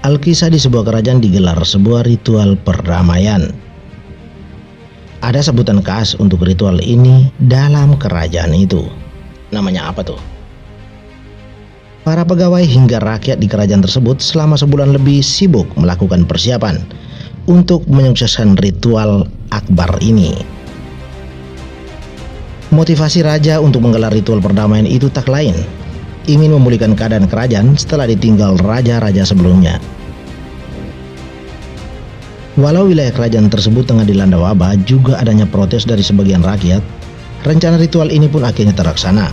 Alkisah di sebuah kerajaan digelar sebuah ritual perdamaian. Ada sebutan khas untuk ritual ini dalam kerajaan itu. Namanya apa tuh? Para pegawai hingga rakyat di kerajaan tersebut selama sebulan lebih sibuk melakukan persiapan untuk menyukseskan ritual akbar ini. Motivasi raja untuk menggelar ritual perdamaian itu tak lain, ingin memulihkan keadaan kerajaan setelah ditinggal raja-raja sebelumnya. Walau wilayah kerajaan tersebut tengah dilanda wabah, juga adanya protes dari sebagian rakyat, rencana ritual ini pun akhirnya terlaksana.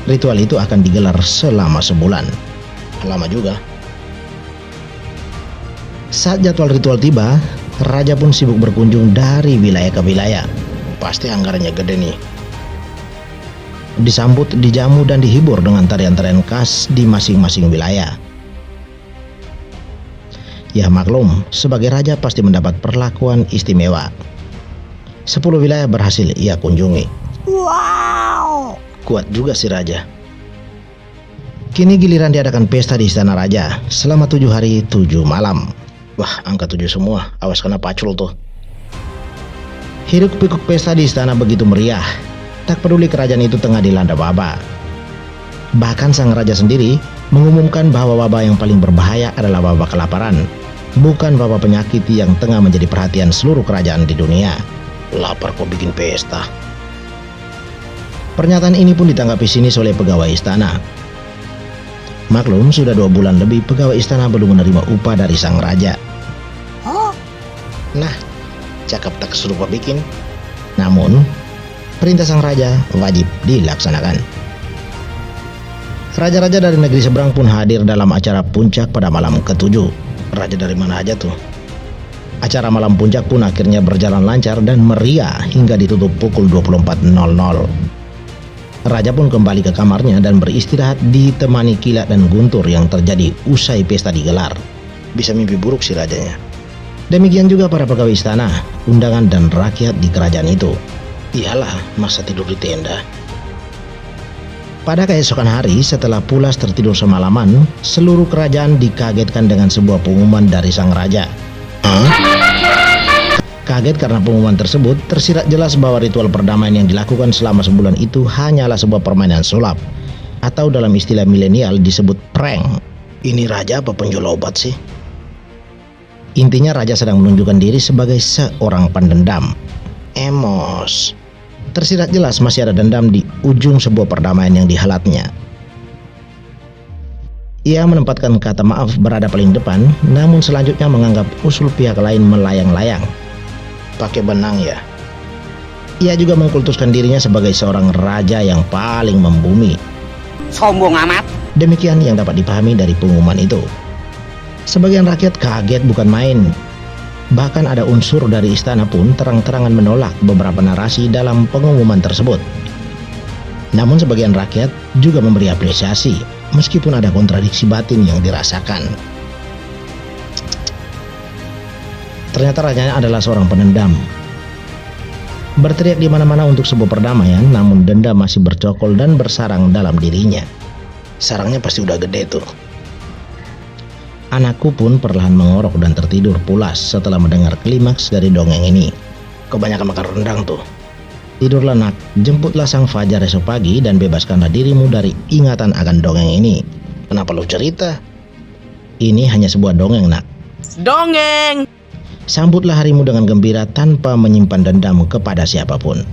Ritual itu akan digelar selama sebulan. Lama juga. Saat jadwal ritual tiba, raja pun sibuk berkunjung dari wilayah ke wilayah. Pasti anggarannya gede nih. Disambut, dijamu, dan dihibur dengan tarian-tarian khas di masing-masing wilayah. Ya maklum, sebagai raja pasti mendapat perlakuan istimewa. 10 wilayah berhasil ia kunjungi. Wow! Kuat juga si raja. Kini giliran diadakan pesta di istana raja selama 7 hari 7 malam. Wah, angka 7 semua, awas kena pacul tuh. Hiruk pikuk pesta di istana begitu meriah. Tak peduli kerajaan itu tengah dilanda wabah. Bahkan sang raja sendiri mengumumkan bahwa wabah yang paling berbahaya adalah wabah kelaparan, bukan wabah penyakit yang tengah menjadi perhatian seluruh kerajaan di dunia. Lapar kok bikin pesta. Pernyataan ini pun ditanggapi sinis oleh pegawai istana. Maklum, sudah 2 bulan lebih pegawai istana belum menerima upah dari sang raja. Nah, cakep tak serupa bikin. Namun, perintah sang raja wajib dilaksanakan. Raja-raja dari negeri seberang pun hadir dalam acara puncak pada malam ke-7. Raja dari mana aja tuh? Acara malam puncak pun akhirnya berjalan lancar dan meriah hingga ditutup pukul 24.00. Raja pun kembali ke kamarnya dan beristirahat ditemani kilat dan guntur yang terjadi usai pesta digelar. Bisa mimpi buruk si rajanya. Demikian juga para pegawai istana, undangan dan rakyat di kerajaan itu. Iyalah, masa tidur di tenda. Pada keesokan hari setelah pulas tertidur semalaman, seluruh kerajaan dikagetkan dengan sebuah pengumuman dari sang raja. Kaget karena pengumuman tersebut tersirat jelas bahwa ritual perdamaian yang dilakukan selama sebulan itu hanyalah sebuah permainan sulap, atau dalam istilah milenial disebut prank. Ini raja apa penjual obat sih? Intinya raja sedang menunjukkan diri sebagai seorang pendendam. Emos. Tersirat jelas masih ada dendam di ujung sebuah perdamaian yang dihelatnya. Ia menempatkan kata maaf berada paling depan, namun selanjutnya menganggap usul pihak lain melayang-layang. Pakai benang ya. Ia juga mengkultuskan dirinya sebagai seorang raja yang paling membumi. Sombong amat. Demikian yang dapat dipahami dari pengumuman itu. Sebagian rakyat kaget bukan main. Bahkan ada unsur dari istana pun terang-terangan menolak beberapa narasi dalam pengumuman tersebut. Namun sebagian rakyat juga memberi apresiasi, meskipun ada kontradiksi batin yang dirasakan. Ternyata rajanya adalah seorang pendendam. Berteriak di mana-mana untuk sebuah perdamaian, namun dendam masih bercokol dan bersarang dalam dirinya. Sarangnya pasti udah gede tuh. Anakku pun perlahan mengorok dan tertidur pulas setelah mendengar klimaks dari dongeng ini. Kebanyakan makan rendang tuh. Tidurlah nak, jemputlah sang fajar esok pagi dan bebaskanlah dirimu dari ingatan akan dongeng ini. Kenapa lu cerita? Ini hanya sebuah dongeng nak. Dongeng. Sambutlah harimu dengan gembira tanpa menyimpan dendam kepada siapapun.